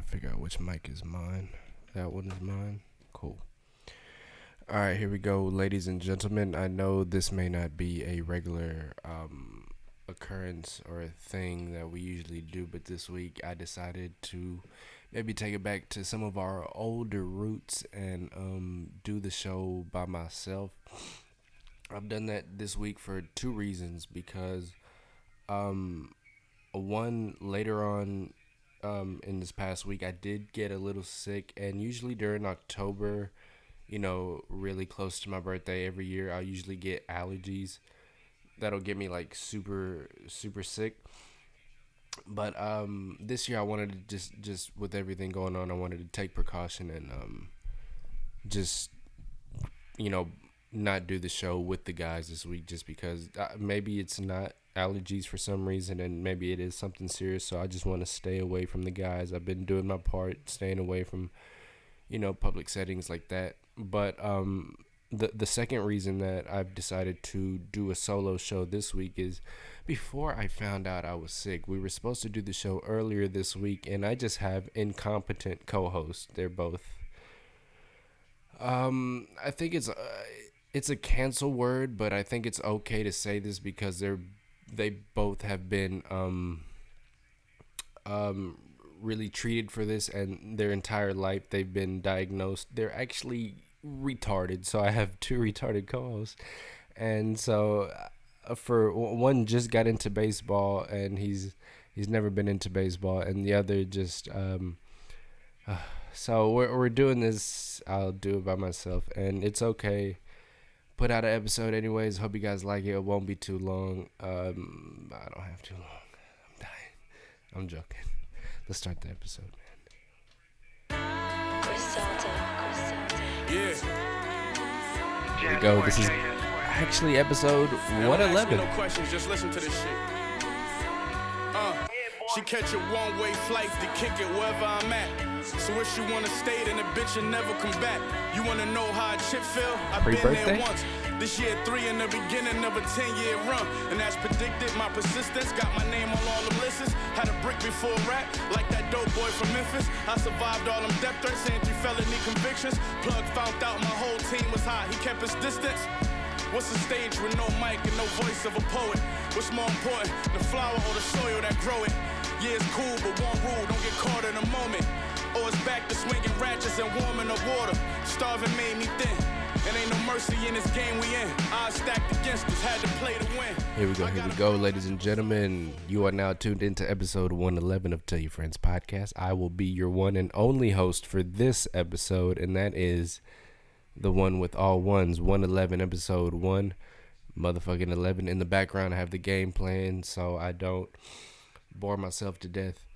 figure out which mic is mine. That one is mine. Cool. All right, here we go, ladies and gentlemen. I know this may not be a regular occurrence or a thing that we usually do, but this week I decided to maybe take it back to some of our older roots and do the show by myself. I've done that this week for two reasons. Because one, later on in this past week, I did get a little sick, and usually during October, really close to my birthday every year, I'll usually get allergies that'll get me like super super sick. But this year I wanted to just with everything going on, I wanted to take precaution and just you know not do the show with the guys this week, just because maybe it's not allergies for some reason, and maybe it is something serious. So I just want to stay away from the guys. I've been doing my part, staying away from public settings like that. But the second reason that I've decided to do a solo show this week is, before I found out I was sick, we were supposed to do the show earlier this week, and I just have incompetent co-hosts. They're both I think it's a cancel word, but I think it's okay to say this because they both have been really treated for this, and their entire life they've been diagnosed. They're actually retarded, so I have two retarded co-hosts. And so for one, just got into baseball, and he's never been into baseball, and the other just so we're doing this. I'll do it by myself, and it's okay. Put out an episode anyways. Hope you guys like it. It won't be too long. I don't have too long. I'm dying. I'm joking. Let's start the episode, man. Yeah. Here we go. This is actually episode 111. No questions, just listen to this shit. She catch a one-way flight to kick it wherever I'm at. So if she wanna stay, then the bitch will never come back. You wanna know how a chip feel? I've been there once. This year 3 in the beginning of a 10-year run. And as predicted, my persistence got my name on all the lists. Had a brick before rap, like that dope boy from Memphis. I survived all them death threats and 3 felony convictions. Plug found out my whole team was hot, he kept his distance. What's a stage with no mic and no voice of a poet? What's more important, the flower or the soil that grow it? Yeah, it's cool, but one rule, don't get caught in a moment. Or it's back to swinging ratchets and warming the water. Starving made me thin, and ain't no mercy in this game we in. Odds stacked against us, had to play to win. Here we go, ladies and gentlemen. You are now tuned into episode 111 of Tell Your Friends podcast. I will be your one and only host for this episode, and that is the one with all ones, 111, episode 1, motherfucking 11. In the background, I have the game playing so I don't bore myself to death.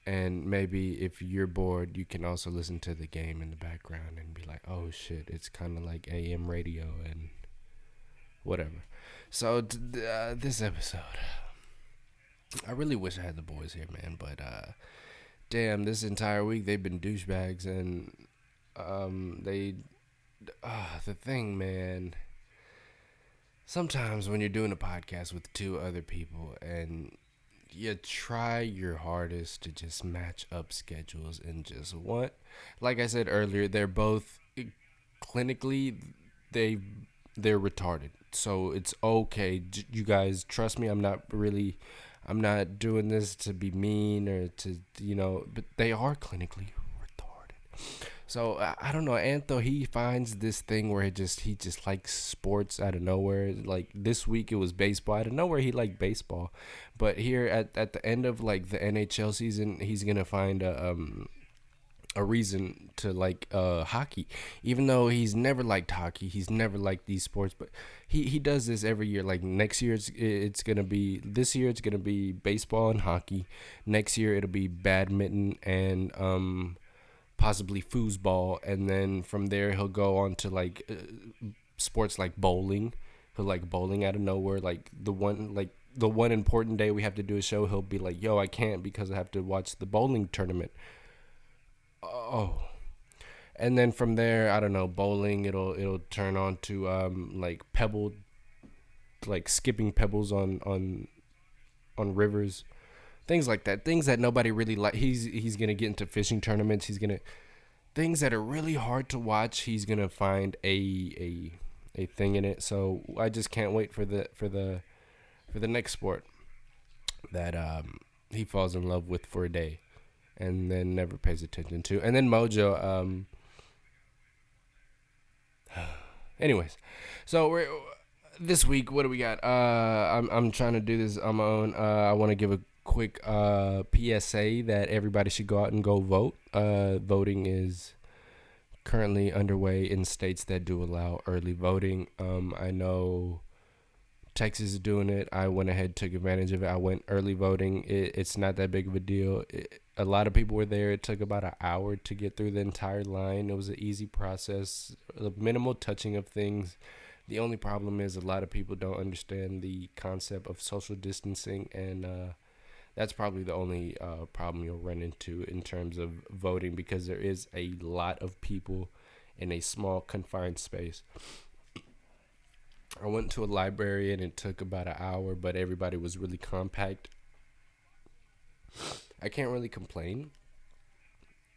And maybe if you're bored, you can also listen to the game in the background and be like, oh shit, it's kind of like AM radio and whatever. So this episode, I really wish I had the boys here, man, but damn, this entire week they've been douchebags. And the thing, man, sometimes when you're doing a podcast with 2 other people and you try your hardest to just match up schedules and just like I said earlier, they're both clinically, they're retarded. So it's okay. You guys trust me. I'm not doing this to be mean or to, but they are clinically retarded. So I don't know, Antho, he finds this thing where he just likes sports out of nowhere. Like this week it was baseball. Out of nowhere he liked baseball. But here at the end of like the NHL season, he's gonna find a reason to like hockey. Even though he's never liked hockey, he's never liked these sports, but he does this every year. Like next year it's gonna be baseball and hockey. Next year it'll be badminton and possibly foosball, and then from there he'll go on to like sports like bowling. He'll like bowling out of nowhere. Like the one important day we have to do a show, he'll be like, yo, I can't because I have to watch the bowling tournament. Oh. And then from there, I don't know, bowling, it'll turn on to like skipping pebbles on rivers. things like that. Things that nobody really like. He's gonna get into fishing tournaments. He's gonna things that are really hard to watch. He's gonna find a thing in it. So I just can't wait for the next sport that he falls in love with for a day and then never pays attention to. And then Mojo. Anyways, so we're this week. What do we got? I'm trying to do this on my own. I want to give a quick PSA that everybody should go out and go vote. Voting is currently underway in states that do allow early voting. I know Texas is doing it. I went ahead, took advantage of it. I went early voting. It's not that big of a deal. A lot of people were there. It took about an hour to get through the entire line. It was an easy process, a minimal touching of things. The only problem is a lot of people don't understand the concept of social distancing, and that's probably the only problem you'll run into in terms of voting, because there is a lot of people in a small confined space. I went to a library and it took about an hour, but everybody was really compact. I can't really complain.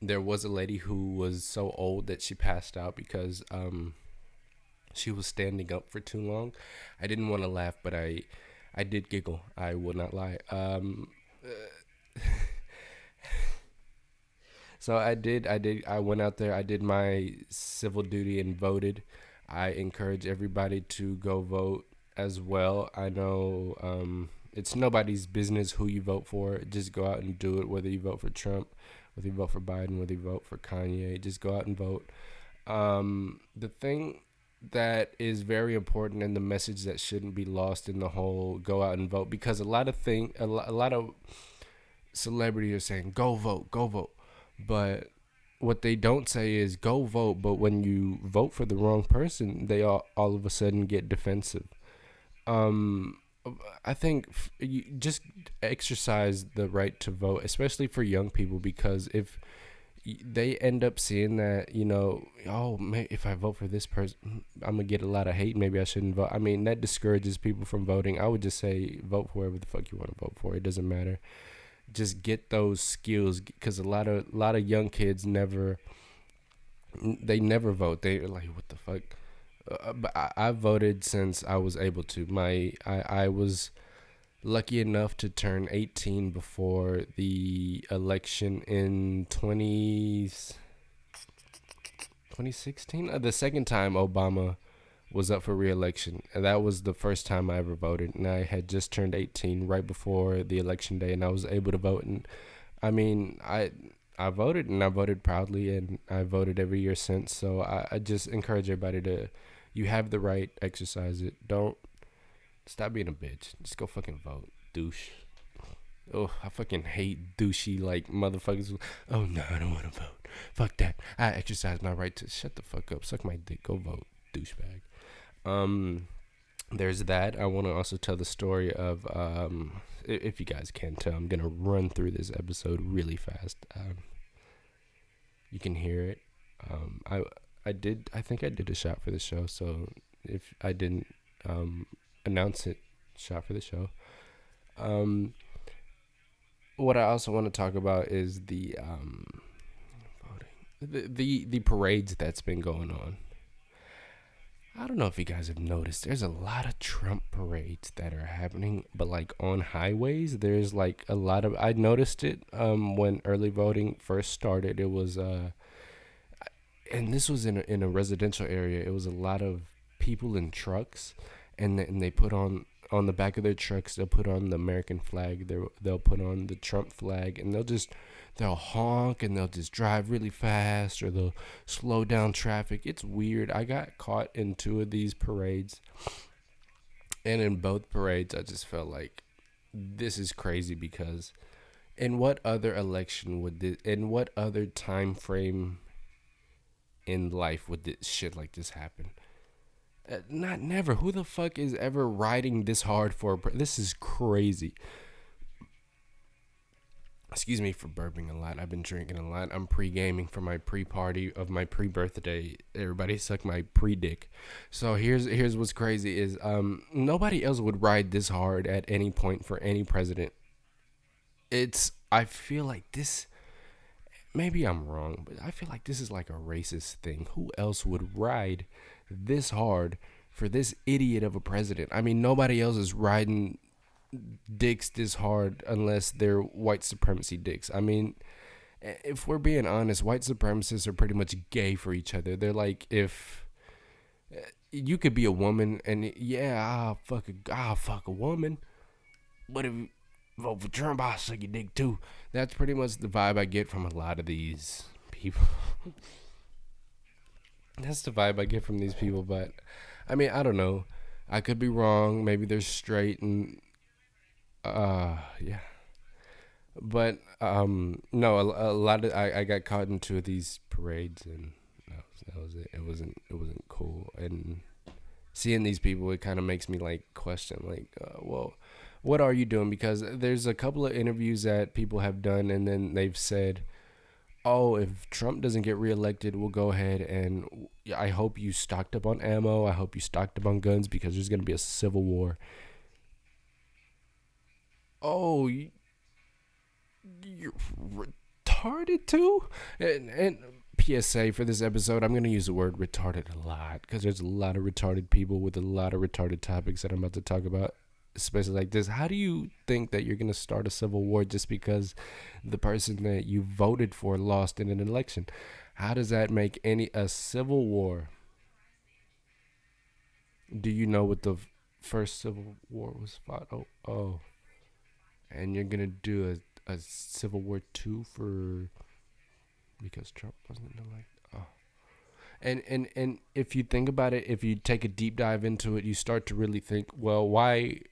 There was a lady who was so old that she passed out because she was standing up for too long. I didn't want to laugh, but I did giggle. I will not lie. So I went out there. I did my civil duty and voted. I encourage everybody to go vote as well. I know it's nobody's business who you vote for. Just go out and do it, whether you vote for Trump, whether you vote for Biden, whether you vote for Kanye. Just go out and vote. The thing that is very important, and the message that shouldn't be lost in the whole go out and vote, because a lot of celebrities are saying go vote, but what they don't say is go vote. But when you vote for the wrong person, they all of a sudden get defensive. um I think you just exercise the right to vote, especially for young people, because if they end up seeing that, oh, man, if I vote for this person, I'm gonna get a lot of hate. Maybe I shouldn't vote. I mean, that discourages people from voting. I would just say vote for whoever the fuck you want to vote for. It doesn't matter. Just get those skills, because a lot of young kids never vote. They're like, what the fuck? But I voted since I was able to. I was lucky enough to turn 18 before the election in 2016. The second time Obama was up for re-election, and that was the first time I ever voted. And I had just turned 18 right before the election day, and I was able to vote. And I mean, I voted, and I voted proudly, and I voted every year since. So I just encourage everybody to, you have the right, exercise it. Don't stop being a bitch. Just go fucking vote, douche. Oh, I fucking hate douchey like motherfuckers. Oh no, I don't want to vote. Fuck that. I exercise my right to shut the fuck up. Suck my dick. Go vote, douchebag. There's that. I want to also tell the story of if you guys can tell, I'm gonna run through this episode really fast. You can hear it. I think I did a shot for the show, so if I didn't announce it, shot for the show. What I also want to talk about is the voting, the parades that's been going on. I don't know if you guys have noticed, there's a lot of Trump parades that are happening, but like on highways, there's like a lot of, I noticed it when early voting first started. It was and this was in a residential area. It was a lot of people in trucks, and they put on the back of their trucks, they'll put on the American flag, they'll put on the Trump flag, and they'll honk, and they'll just drive really fast, or they'll slow down traffic. It's weird. I got caught in 2 of these parades, and in both parades I just felt like this is crazy, because in what other election would this, in what other time frame in life would this shit like this happen? Not never. Who the fuck is ever riding this hard for this is crazy. Excuse me for burping a lot. I've been drinking a lot. I'm pre-gaming for my pre-party of my pre-birthday. Everybody suck my pre-dick. So here's what's crazy is nobody else would ride this hard at any point for any president. it's I feel like this, maybe I'm wrong, but I feel like this is like a racist thing. Who else would ride this hard for this idiot of a president? I mean, nobody else is riding dicks this hard unless they're white supremacy dicks. I mean, if we're being honest, white supremacists are pretty much gay for each other. They're like, if you could be a woman and yeah, I'll fuck a woman, but if you vote for Trump, I'll suck your dick too. That's pretty much the vibe I get from a lot of these people. That's the vibe I get from these people, but I mean, I don't know. I could be wrong. Maybe they're straight and yeah. But no, a lot of I got caught in two of these parades, and that was it. It wasn't cool. And seeing these people, it kind of makes me like question, like, well, what are you doing? Because there's a couple of interviews that people have done, and then they've said, oh, if Trump doesn't get reelected, we'll go ahead and I hope you stocked up on ammo. I hope you stocked up on guns because there's gonna be a civil war. Oh, you're retarded too. And PSA for this episode, I'm gonna use the word retarded a lot because there's a lot of retarded people with a lot of retarded topics that I'm about to talk about, especially like this. How do you think that you're gonna start a civil war just because the person that you voted for lost in an election? How does that make any a civil war? Do you know what the first civil war was fought? Oh, and you're gonna do a civil war two for because Trump wasn't elected. Oh. And if you think about it, if you take a deep dive into it, you start to really think, well, why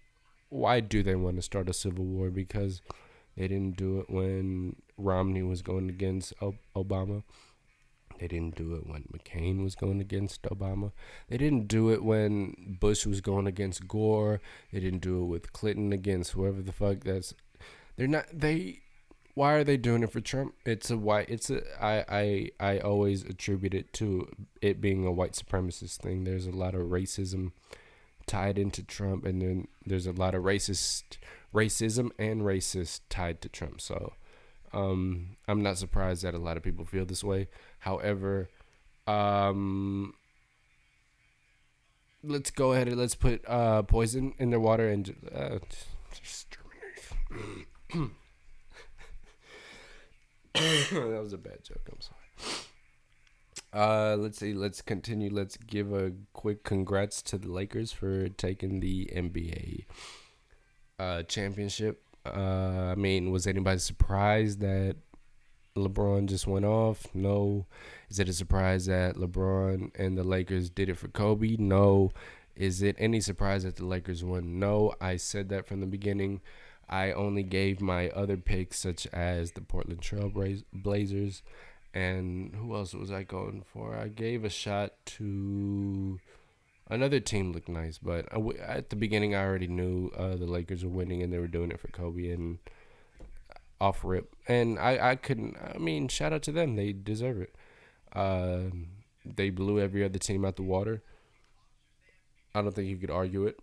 do they want to start a civil war? Because they didn't do it when Romney was going against Obama. They didn't do it when McCain was going against Obama. They didn't do it when Bush was going against Gore. They didn't do it with Clinton against whoever the fuck that's. They're not. They. Why are they doing it for Trump? It's a white. It's a. I always attribute it to it being a white supremacist thing. There's a lot of racism tied into Trump, and then there's a lot of racism and racist tied to Trump. So, I'm not surprised that a lot of people feel this way. However, let's go ahead and let's put poison in their water and exterminate. That was a bad joke. I'm sorry. Let's see. Let's continue. Let's give a quick congrats to the Lakers for taking the NBA championship. I mean, was anybody surprised that LeBron just went off? No. Is it a surprise that LeBron and the Lakers did it for Kobe? No. Is it any surprise that the Lakers won? No. I said that from the beginning. I only gave my other picks, such as the Portland Trail Blazers, and who else was I going for? I gave a shot to another team. Looked nice, but at the beginning, I already knew the Lakers were winning, and they were doing it for Kobe and off rip. And I couldn't. I mean, shout out to them. They deserve it. They blew every other team out the water. I don't think you could argue it.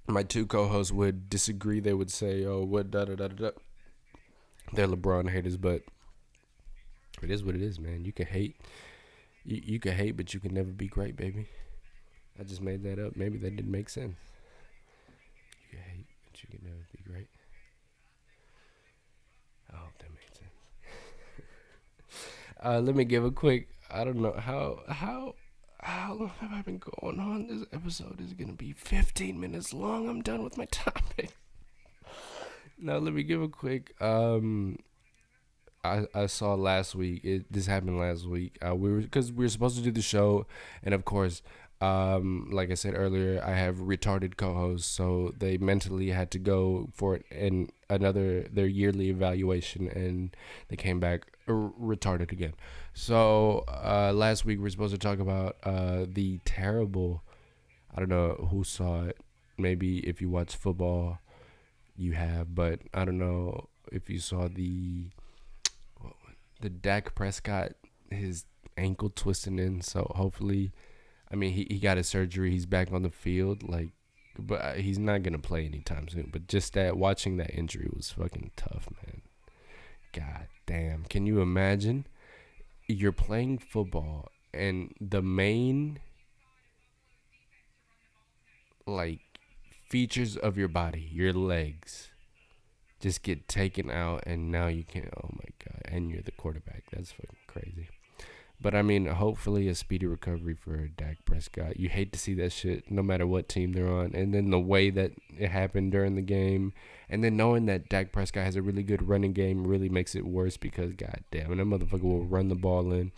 My two co-hosts would disagree. They would say, "Oh, what da da da da." They're LeBron haters, but it is what it is, man. You can hate, you can hate, but you can never be great, baby. I just made that up. Maybe that didn't make sense. You can hate, but you can never be great. I hope that made sense. Let me give a quick. I don't know how long have I been going on? This episode is gonna be 15 minutes long. I'm done with my topic. Now let me give a quick. I saw last week. This happened last week. We were supposed to do the show, and of course, like I said earlier, I have retarded co-hosts, so they mentally had to go for it and their yearly evaluation, and they came back retarded again. So last week we were supposed to talk about the terrible. I don't know who saw it. Maybe if you watch football, you have, but I don't know if you saw the Dak Prescott, his ankle twisting in. So hopefully, I mean, he got his surgery. He's back on the field. Like, but he's not gonna play anytime soon. But just that watching that injury was fucking tough, man. God damn. Can you imagine? You're playing football and the main like features of your body, your legs, just get taken out, and now you can't. Oh my god! And you're the quarterback. That's fucking crazy. But I mean, hopefully a speedy recovery for Dak Prescott. You hate to see that shit, no matter what team they're on. And then the way that it happened during the game, and then knowing that Dak Prescott has a really good running game really makes it worse because god damn, that motherfucker will run the ball in.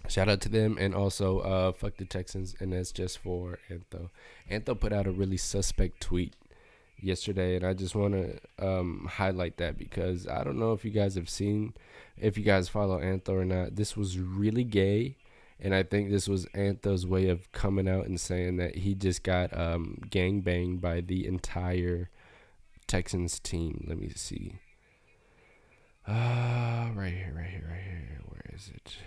Shout out to them, and also fuck the Texans, and that's just for Antho. Antho put out a really suspect tweet yesterday, and I just want to highlight that because I don't know if you guys have seen, if you guys follow Antho or not. This was really gay, and I think this was Antho's way of coming out and saying that he just got gang banged by the entire Texans team. Let me see. Right here. Where is it?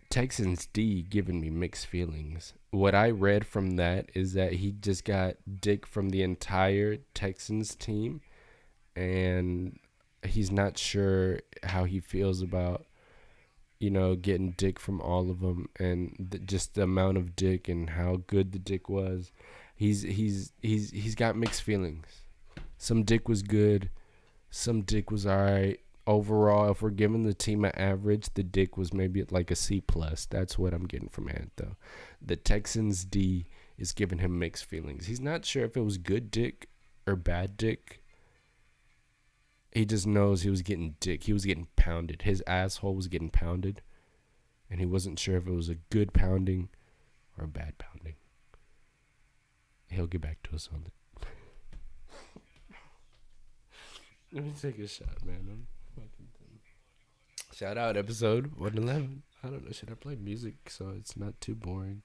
Texans D giving me mixed feelings. What I read from that is that he just got dick from the entire Texans team, and he's not sure how he feels about, getting dick from all of them, and just the amount of dick and how good the dick was. He's got mixed feelings. Some dick was good, some dick was alright. Overall, if we're giving the team an average, the dick was maybe like a C plus. That's what I'm getting from Antho. The Texans D is giving him mixed feelings. He's not sure if it was good dick or bad dick. He just knows he was getting dick. He was getting pounded. His asshole was getting pounded, and he wasn't sure if it was a good pounding or a bad pounding. He'll get back to us on it. Let me take a shot, man. Shout out episode 111. I don't know, should I play music so it's not too boring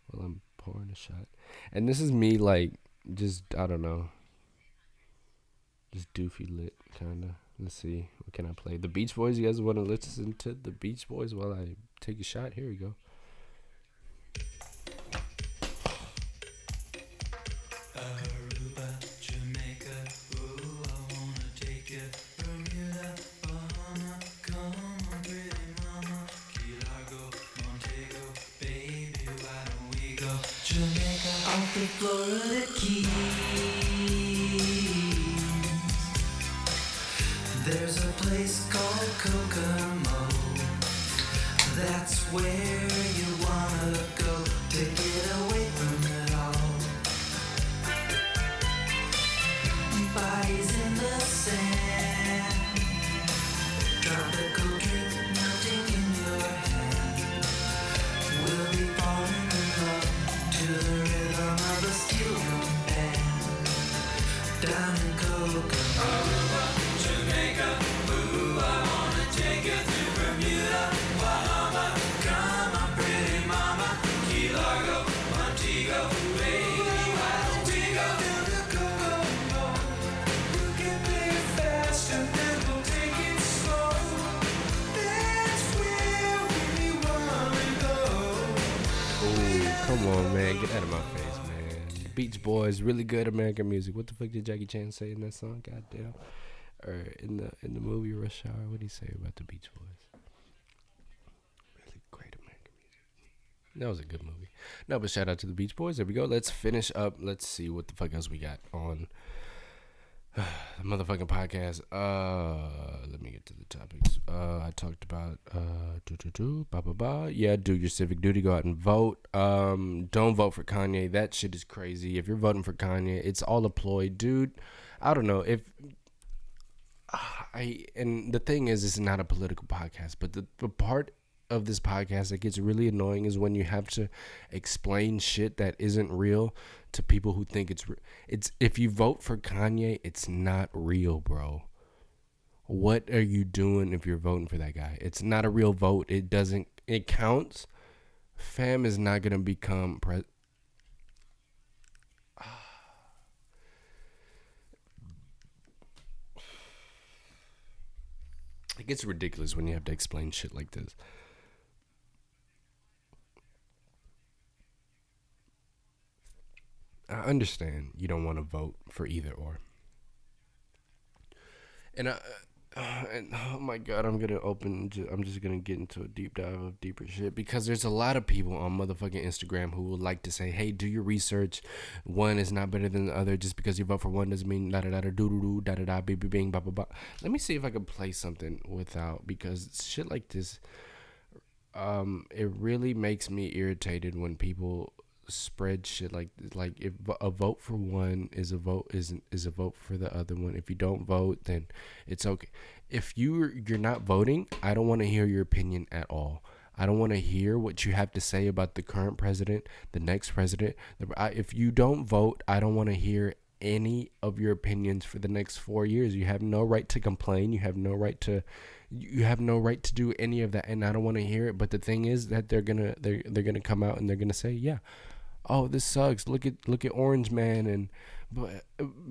while I'm pouring a shot? And this is me like just, I don't know, just doofy lit kind of. Let's see, what can I play? The Beach Boys. You guys want to listen to the Beach Boys while I take a shot? Here we go. Florida Keys. There's a place called Kokomo. That's where you wanna go to get away from it all. Bodies in the sand, tropical drink melting in your hand. We'll be falling in love to the rhythm of a steel drum band. Down in Kokomo, Aruba, Jamaica, ooh, I wanna take you to Bermuda, Bahama. Come on, pretty mama, Key Largo, Montego, baby, why don't we go to Kokomo? We'll get there fast and then we'll take it slow. That's where we wanna go. Oh, come on, man. Get out of my face, man. Beach Boys, really good American music. What the fuck did Jackie Chan say in that song? Goddamn. Or in the movie Rush Hour, what did he say about the Beach Boys? Really great American music. That was a good movie. No, but shout out to the Beach Boys. There we go. Let's finish up. Let's see what the fuck else we got on the motherfucking podcast. Let me get to the topics. I talked about yeah, do your civic duty, go out and vote. Don't vote for Kanye. That shit is crazy. If you're voting for Kanye, it's all a ploy, dude. I don't know if and the thing is, it's not a political podcast, but the part of this podcast that gets really annoying is when you have to explain shit that isn't real to people who think it's if you vote for Kanye, it's not real, bro. What are you doing if you're voting for that guy? It's not a real vote. It counts. Fam is not gonna become It gets ridiculous when you have to explain shit like this. understand you don't want to vote for either or. And and oh my god, I'm just gonna get into a deep dive of deeper shit because there's a lot of people on motherfucking Instagram who would like to say, hey, do your research. One is not better than the other. Just because you vote for one doesn't mean da da da da doo doo doo da da da bing bing ba ba ba. Let me see if I can play something without, because shit like this, it really makes me irritated when people spread shit like if a vote for one is a vote for the other one. If you don't vote, then it's okay. If you're not voting, I don't want to hear your opinion at all. I don't want to hear what you have to say about the current president, the next president. If you don't vote, I don't want to hear any of your opinions for the next 4 years. You have no right to complain. You have no right to do any of that, and I don't want to hear it. But the thing is that they're gonna come out and they're gonna say, yeah, oh, this sucks. Look at Orange Man. And but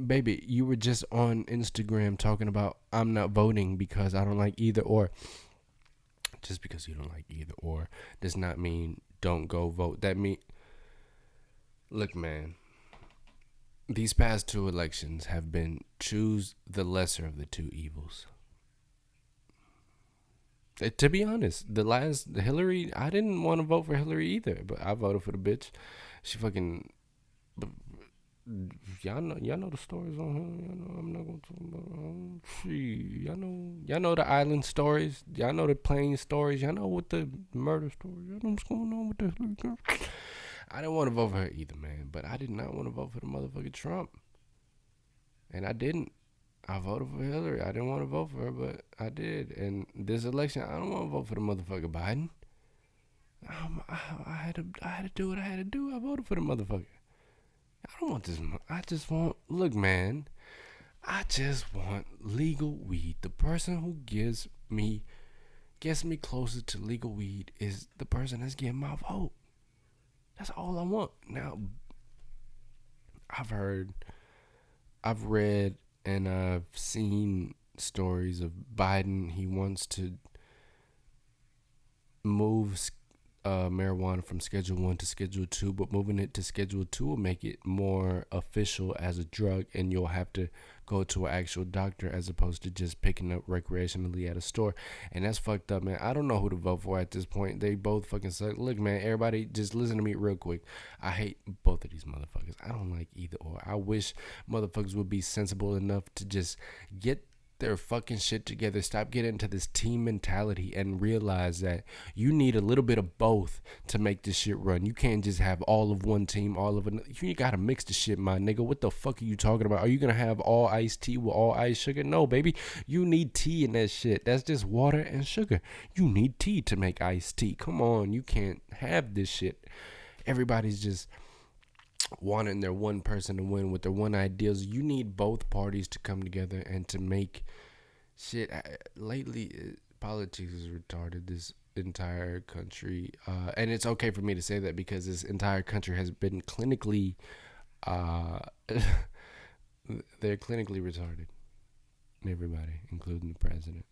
baby, you were just on Instagram talking about I'm not voting because I don't like either or. Just because you don't like either or does not mean don't go vote. Look, man, these past two elections have been choose the lesser of the two evils. To be honest, the Hillary, I didn't want to vote for Hillary either, but I voted for the bitch. She fucking, y'all know the stories on her. Y'all know I'm not gonna talk about. Y'all know the island stories. Y'all know the plane stories. Y'all know what the murder stories. Y'all know what's going on with the Hillary girl. I didn't want to vote for her either, man. But I did not want to vote for the motherfucking Trump, and I didn't. I voted for Hillary. I didn't want to vote for her, but I did. And this election, I don't want to vote for the motherfucker Biden. I had to do what I had to do. I voted for the motherfucker. I don't want this. I just want. Look, man. I just want legal weed. The person who gets me closer to legal weed is the person that's getting my vote. That's all I want. Now, I've read, and I've seen stories of Biden. He wants to move marijuana from Schedule 1 to Schedule 2, but moving it to Schedule 2 will make it more official as a drug, and you'll have to go to an actual doctor as opposed to just picking up recreationally at a store. And that's fucked up, man. I don't know who to vote for at this point. They both fucking suck. Look, man, everybody just listen to me real quick. I hate both of these motherfuckers. I don't like either or. I wish motherfuckers would be sensible enough to just get their fucking shit together, stop getting into this team mentality, and realize that you need a little bit of both to make this shit run. You can't just have all of one team, all of another. You gotta mix the shit, my nigga. What the fuck are you talking about? Are you gonna have all iced tea with all ice sugar? No, baby. You need tea in that shit. That's just water and sugar. You need tea to make iced tea. Come on, you can't have this shit. Everybody's just wanting their one person to win with their one ideals. You need both parties to come together and to make shit. Lately, politics is retarded. This entire country, and it's okay for me to say that because this entire country has been clinically, they're clinically retarded. Everybody, including the president,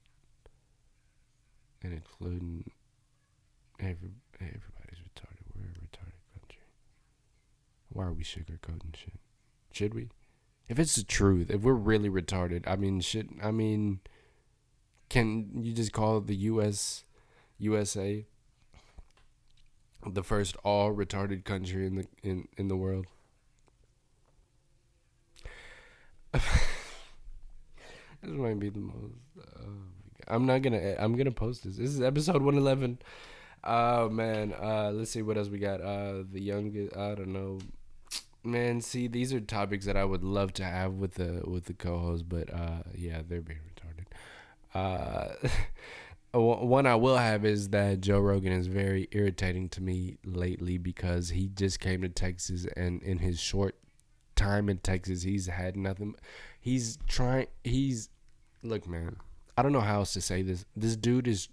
and including everybody's retarded. We're a retarded country. Why are we sugarcoating shit? Should we? If it's the truth, if we're really retarded, can you just call the USA the first all retarded country in the world? This might be the most. I'm gonna post this. This is episode 111. Oh man. Let's see what else we got. The youngest. I don't know. Man, see, these are topics that I would love to have with the co-host, but yeah, they're being retarded. One I will have is that Joe Rogan is very irritating to me lately because he just came to Texas, and in his short time in Texas, he's had nothing. Look, man, I don't know how else to say this. This dude is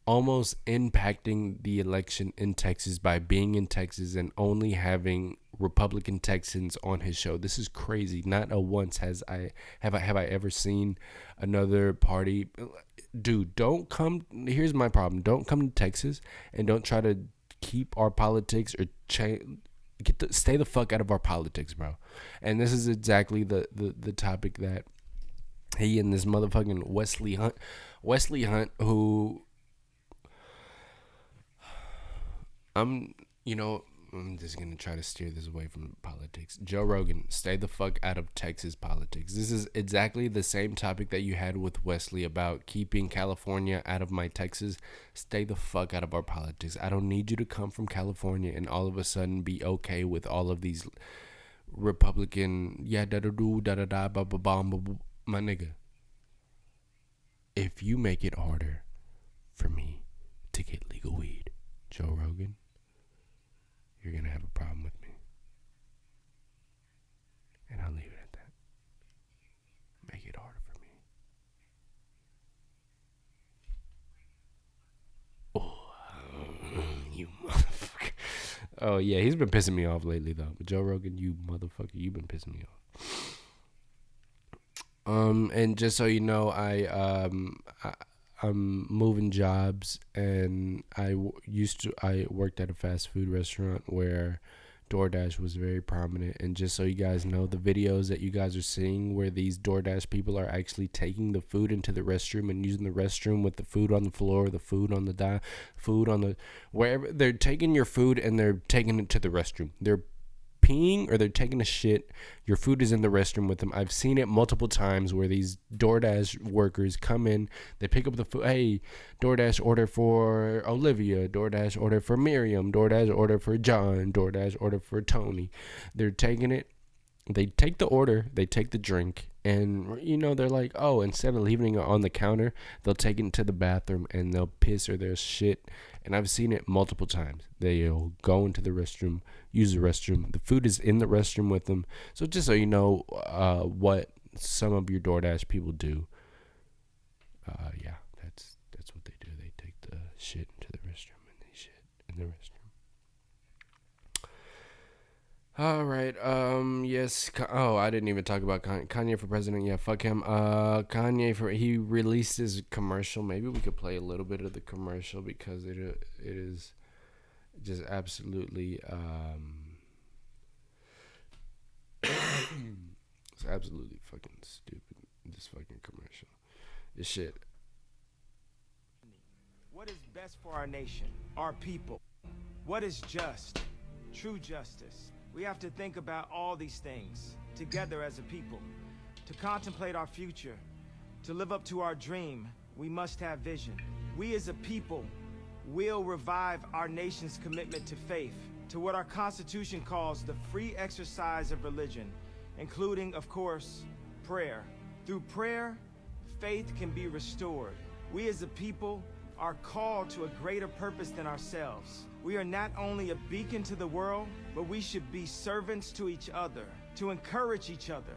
almost impacting the election in Texas by being in Texas and only having Republican Texans on his show. This is crazy. Not a once have I ever seen another party. Dude, don't come. Here's my problem. Don't come to Texas and don't try to keep our politics or stay the fuck out of our politics, bro. And this is exactly the topic that he and this motherfucking Wesley Hunt, who I'm, you know, I'm just gonna try to steer this away from politics. Joe Rogan, stay the fuck out of Texas politics. This is exactly the same topic that you had with Wesley about keeping California out of my Texas. Stay the fuck out of our politics. I don't need you to come from California and all of a sudden be okay with all of these Republican da da do da da da ba ba ba. My nigga, if you make it harder for me to get legal weed, Joe Rogan, you're going to have a problem with me. And I'll leave it at that. Make it harder for me. Oh, you motherfucker. Oh, yeah, he's been pissing me off lately, though. But Joe Rogan, you motherfucker, you've been pissing me off. And just so you know, I'm moving jobs, and I worked at a fast food restaurant where DoorDash was very prominent. And just so you guys know, the videos that you guys are seeing where these DoorDash people are actually taking the food into the restroom and using the restroom with the food on the floor, the food on the food on the wherever, they're taking your food and they're taking it to the restroom. They're peeing or they're taking a shit. Your food is in the restroom with them. I've seen it multiple times where these DoorDash workers come in, they pick up the food. Hey, DoorDash order for Olivia, DoorDash order for Miriam, DoorDash order for John, DoorDash order for Tony. They're taking it. They take the order, they take the drink, and they're like, oh, instead of leaving it on the counter, they'll take it to the bathroom and they'll piss or their shit. And I've seen it multiple times. They'll go into the restroom, use the restroom. The food is in the restroom with them. So just so you know what some of your DoorDash people do. Yeah, that's what they do. They take the shit into the restroom and they shit in the restroom. All right. Yes. I didn't even talk about Kanye for president. Yeah, fuck him. He released his commercial. Maybe we could play a little bit of the commercial because it is just absolutely it's absolutely fucking stupid. This fucking commercial. This shit. What is best for our nation, our people? What is just, true justice? We have to think about all these things together as a people. To contemplate our future, to live up to our dream, we must have vision. We as a people will revive our nation's commitment to faith, to what our Constitution calls the free exercise of religion, including, of course, prayer. Through prayer, faith can be restored. We as a people are called to a greater purpose than ourselves. We are not only a beacon to the world, but we should be servants to each other, to encourage each other,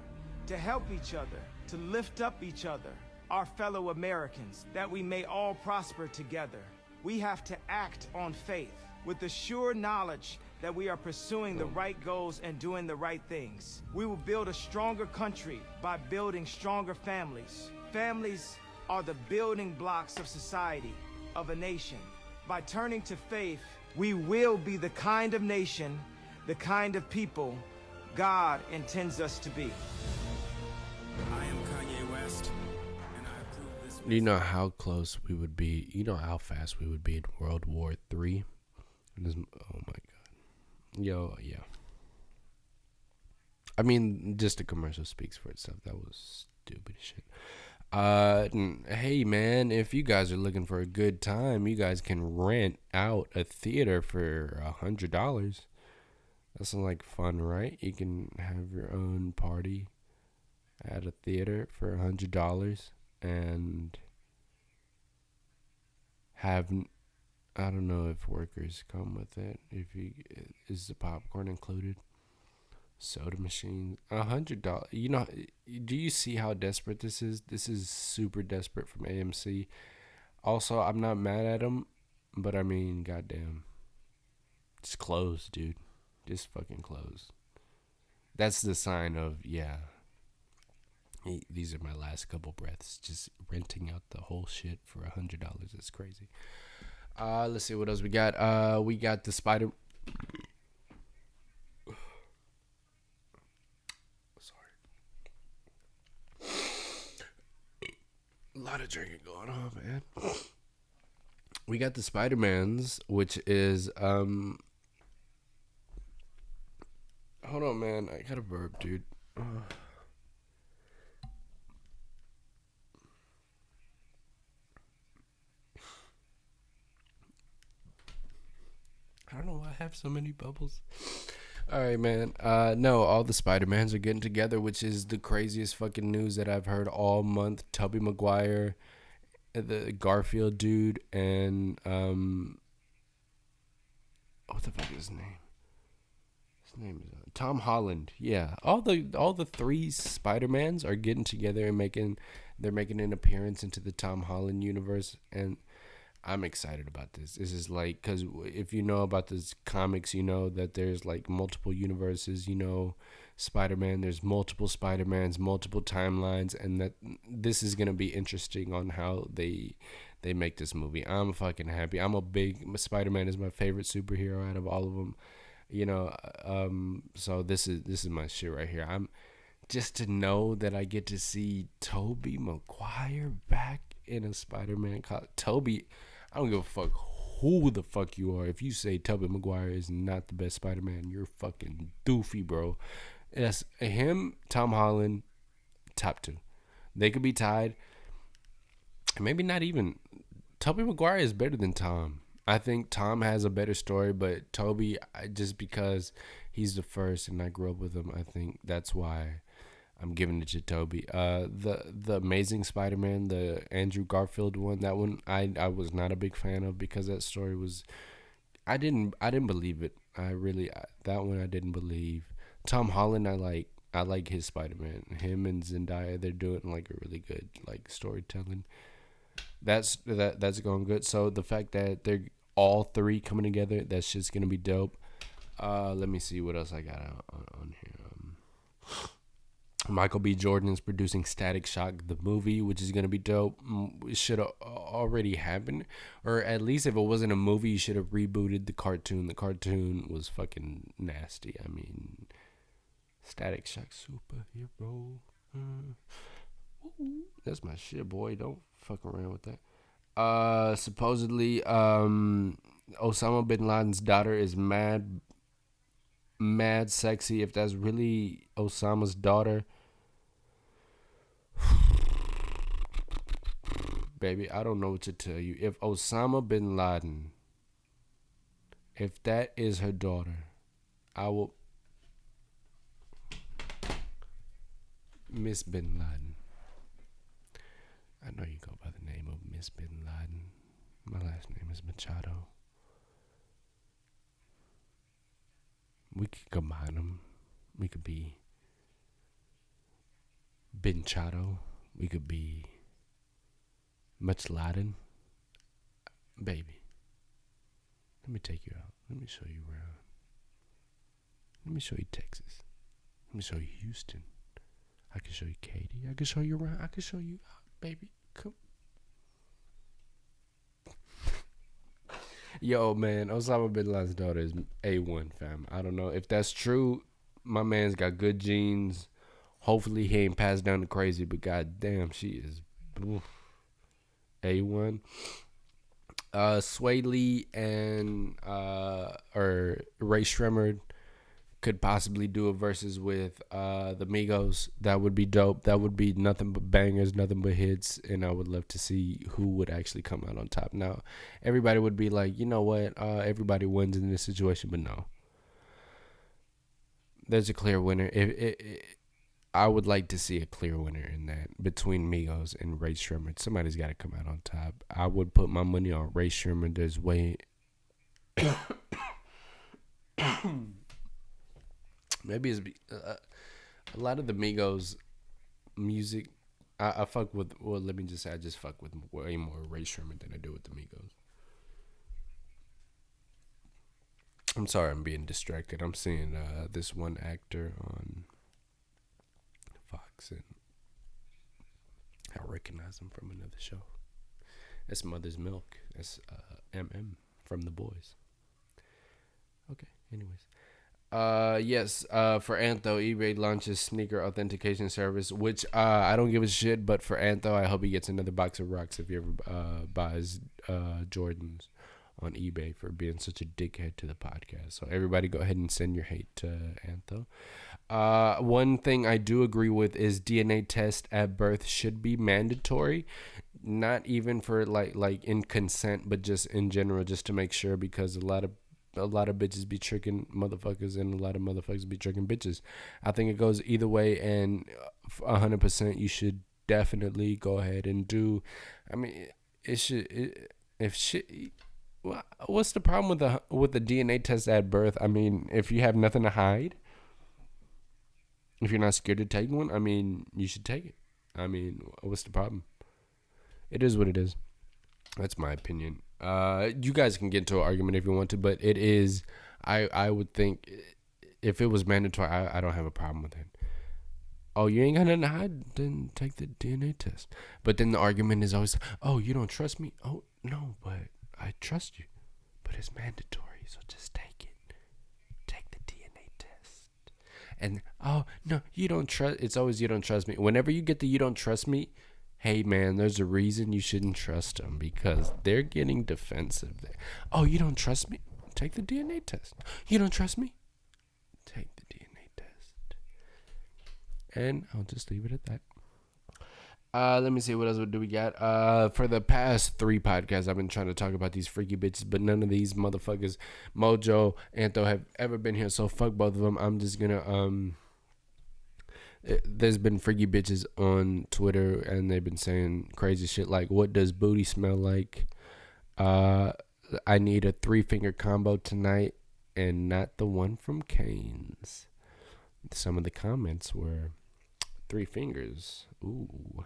to help each other, to lift up each other, our fellow Americans, that we may all prosper together. We have to act on faith with the sure knowledge that we are pursuing the right goals and doing the right things. We will build a stronger country by building stronger families. Families are the building blocks of society, of a nation. By turning to faith, we will be the kind of nation, the kind of people God intends us to be. I am Kanye West, and I approve this. Do you know how close we would be? You know how fast we would be in World War III? Oh my God. Yo, yeah. I mean, just the commercial speaks for itself. That was stupid as shit. Hey man, if you guys are looking for a good time, you guys can rent out a theater for $100. That sounds like fun, right? You can have your own party at a theater for $100 and have, I don't know if workers come with it. Is the popcorn included? Soda machine, $100. Do you see how desperate this is? This is super desperate from AMC. Also, I'm not mad at them, but I mean, goddamn, just close, dude. Just fucking close. That's the sign of, yeah, these are my last couple breaths. Just renting out the whole shit for $100. It's crazy. Let's see what else we got. We got the lot of drinking going on, man. We got the Spider-Mans, which is hold on, man. I got a burp, dude. I don't know why I have so many bubbles. All right, man. No, all the Spider-Mans are getting together, which is the craziest fucking news that I've heard all month. Tobey Maguire, the Garfield dude, and what the fuck is his name? His name is Tom Holland. Yeah, all the three Spider-Mans are getting together and making an appearance into the Tom Holland universe, and I'm excited about this. This is like, because if you know about this comics, you know that there's like multiple universes. You know, Spider-Man. There's multiple Spider-Mans, multiple timelines, and that this is gonna be interesting on how they make this movie. I'm fucking happy. I'm a big Spider-Man is my favorite superhero out of all of them. You know, so this is my shit right here. I'm just to know that I get to see Tobey Maguire back in a Spider-Man. Tobey, I don't give a fuck who the fuck you are. If you say Tobey Maguire is not the best Spider-Man, you're fucking doofy, bro. That's him, Tom Holland, top two. They could be tied. Maybe not even. Tobey Maguire is better than Tom. I think Tom has a better story, but Tobey, just because he's the first and I grew up with him, I think that's why I'm giving it to Tobey. The Amazing Spider-Man, the Andrew Garfield one, that one I was not a big fan of because that story was I didn't believe it. That one I didn't believe. Tom Holland, I like his Spider-Man. Him and Zendaya, they're doing like a really good like storytelling. That's going good. So the fact that they're all three coming together, that's just gonna be dope. Let me see what else I got on here. Michael B. Jordan is producing Static Shock, the movie, which is going to be dope. It should have already happened. Or at least if it wasn't a movie, you should have rebooted the cartoon. The cartoon was fucking nasty. I mean, Static Shock superhero. That's my shit, boy. Don't fuck around with that. Supposedly, Osama bin Laden's daughter is mad sexy. If that's really Osama's daughter, baby, I don't know what to tell you. If Osama bin Laden, if that is her daughter, I will. Miss bin Laden. I know you go by the name of Miss bin Laden. My last name is Machado. We could combine them. We could be Bin Chado. We could be Much Laden. Baby, let me take you out. Let me show you around. Let me show you Texas. Let me show you Houston. I can show you Katy. I can show you around. I can show you out, baby. Come. Yo, man, Osama bin Laden's daughter is A1, fam. I don't know if that's true. My man's got good genes. Hopefully he ain't passed down to crazy, but goddamn, she is A1. Sway Lee and or Ray Shremmerd could possibly do a versus with the Migos. That would be dope. That would be nothing but bangers, nothing but hits, and I would love to see who would actually come out on top. Now, everybody would be like, you know what? Everybody wins in this situation, but no. There's a clear winner. I would like to see a clear winner in that between Migos and Ray Shremmerd. Somebody's got to come out on top. I would put my money on Ray Shremmerd. There's way... Maybe it's a lot of the Migos music. I fuck with. Well, let me just say, I just fuck with way more Ray Shremmerd than I do with the Migos. I'm sorry, I'm being distracted. I'm seeing this one actor on Fox, and I recognize him from another show. That's Mother's Milk. That's MM from The Boys. Okay. Anyways. Yes. For Antho, eBay launches sneaker authentication service, which I don't give a shit. But for Antho, I hope he gets another box of rocks if he ever buys Jordans on eBay for being such a dickhead to the podcast. So everybody, go ahead and send your hate to Antho. One thing I do agree with is DNA test at birth should be mandatory, not even for like in consent, but just in general, just to make sure, because a lot of bitches be tricking motherfuckers and a lot of motherfuckers be tricking bitches. I think it goes either way, and 100% you should definitely go ahead and do. I mean, it should. If shit. What's the problem with the DNA test at birth? I mean, if you have nothing to hide, if you're not scared to take one, I mean, you should take it. I mean, what's the problem? It is what it is. That's my opinion. You guys can get into an argument if you want to, but it is. I would think if it was mandatory, I don't have a problem with it. Oh, you ain't got nothing to hide? Then take the DNA test. But then the argument is always, oh, you don't trust me? Oh, no, but I trust you. But it's mandatory, so just take it. Take the DNA test. And, oh, no, you don't trust. It's always you don't trust me. Whenever you get the you don't trust me, hey, man, there's a reason you shouldn't trust them, because they're getting defensive there. Oh, you don't trust me? Take the DNA test. You don't trust me? Take the DNA test. And I'll just leave it at that. Let me see, what else do we got? For the past 3 podcasts, I've been trying to talk about these freaky bitches, but none of these motherfuckers, Mojo, Antho, have ever been here. So fuck both of them. I'm just gonna there's been freaky bitches on Twitter, and they've been saying crazy shit like, "What does booty smell like?" I need a 3-finger combo tonight, and not the one from Cane's. Some of the comments were 3 fingers. Ooh.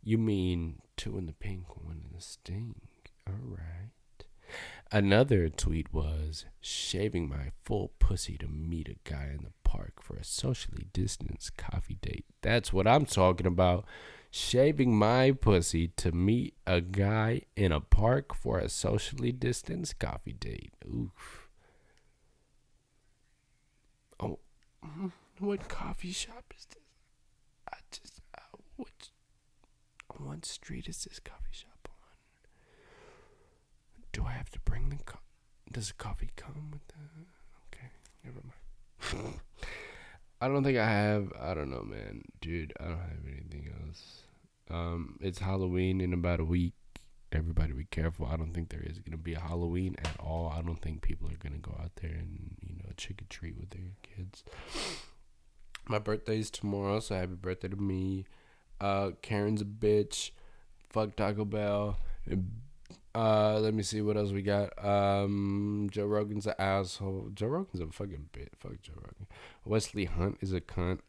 You mean 2 in the pink, 1 in the stink. All right. Another tweet was, shaving my full pussy to meet a guy in the park for a socially distanced coffee date. That's what I'm talking about. Shaving my pussy to meet a guy in a park for a socially distanced coffee date. Oof. Oh, what coffee shop is this? What street is this coffee shop on? Do I have to bring the does the coffee come with the? Okay, never mind. I don't think I have. I don't know, man. Dude, I don't have anything else. It's Halloween in about a week. Everybody be careful. I don't think there is going to be a Halloween at all. I don't think people are going to go out there and, trick or treat with their kids. My birthday's tomorrow, so happy birthday to me. Karen's a bitch. Fuck Taco Bell. Let me see what else we got. Joe Rogan's an asshole. Joe Rogan's a fucking bitch. Fuck Joe Rogan. Wesley Hunt is a cunt.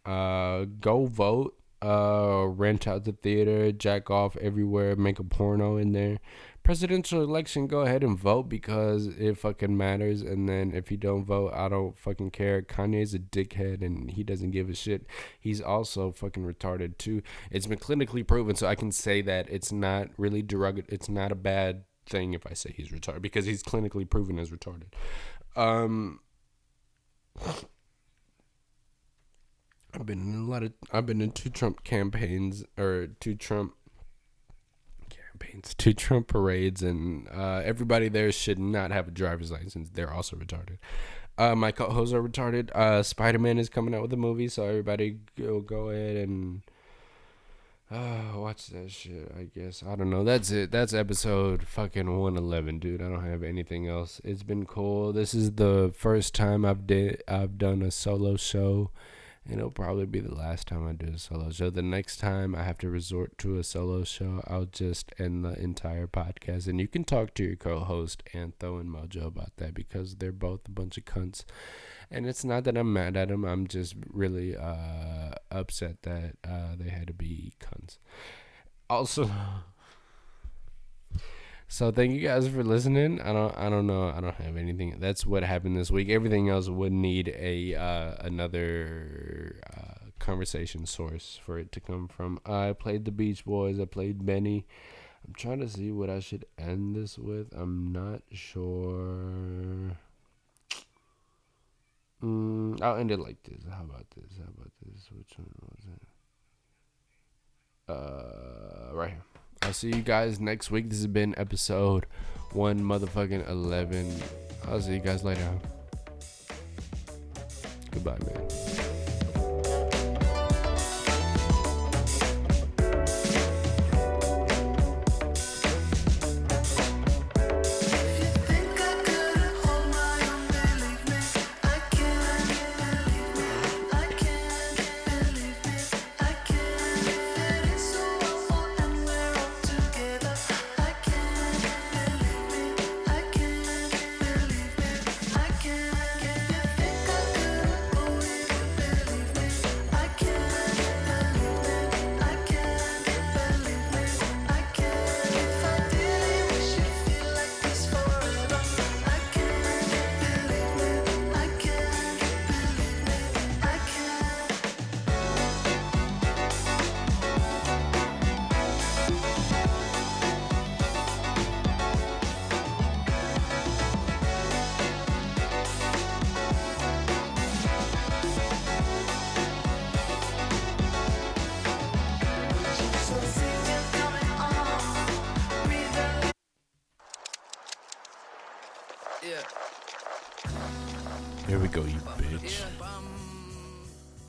Go vote. Rent out the theater. Jack off everywhere. Make a porno in there. Presidential election, go ahead and vote, because it fucking matters. And then if you don't vote, I don't fucking care. Kanye's a dickhead and he doesn't give a shit. He's also fucking retarded too. It's been clinically proven, so I can say that it's not really derogatory. It's not a bad thing if I say he's retarded, because he's clinically proven as retarded. I've been in 2 Trump campaigns, or 2 Trump campaigns, 2 Trump parades, and everybody there should not have a driver's license. They're also retarded. My co-hosts are retarded. Spider-Man is coming out with a movie, so everybody go ahead and watch that shit, I guess. I don't know. That's it. That's episode fucking 111, dude. I don't have anything else. It's been cool. This is the first time I've done a solo show, and it'll probably be the last time I do a solo show. The next time I have to resort to a solo show, I'll just end the entire podcast. And you can talk to your co-host, Antho and Mojo, about that, because they're both a bunch of cunts. And it's not that I'm mad at them. I'm just really upset that they had to be cunts. Also, so thank you guys for listening. I don't know. I don't have anything. That's what happened this week. Everything else would need another conversation source for it to come from. I played the Beach Boys. I played Benny. I'm trying to see what I should end this with. I'm not sure. I'll end it like this. How about this? How about this? Which one was it? Right here. I'll see you guys next week. This has been episode 1 motherfucking 11. I'll see you guys later. Goodbye, man. Here we go, you bitch.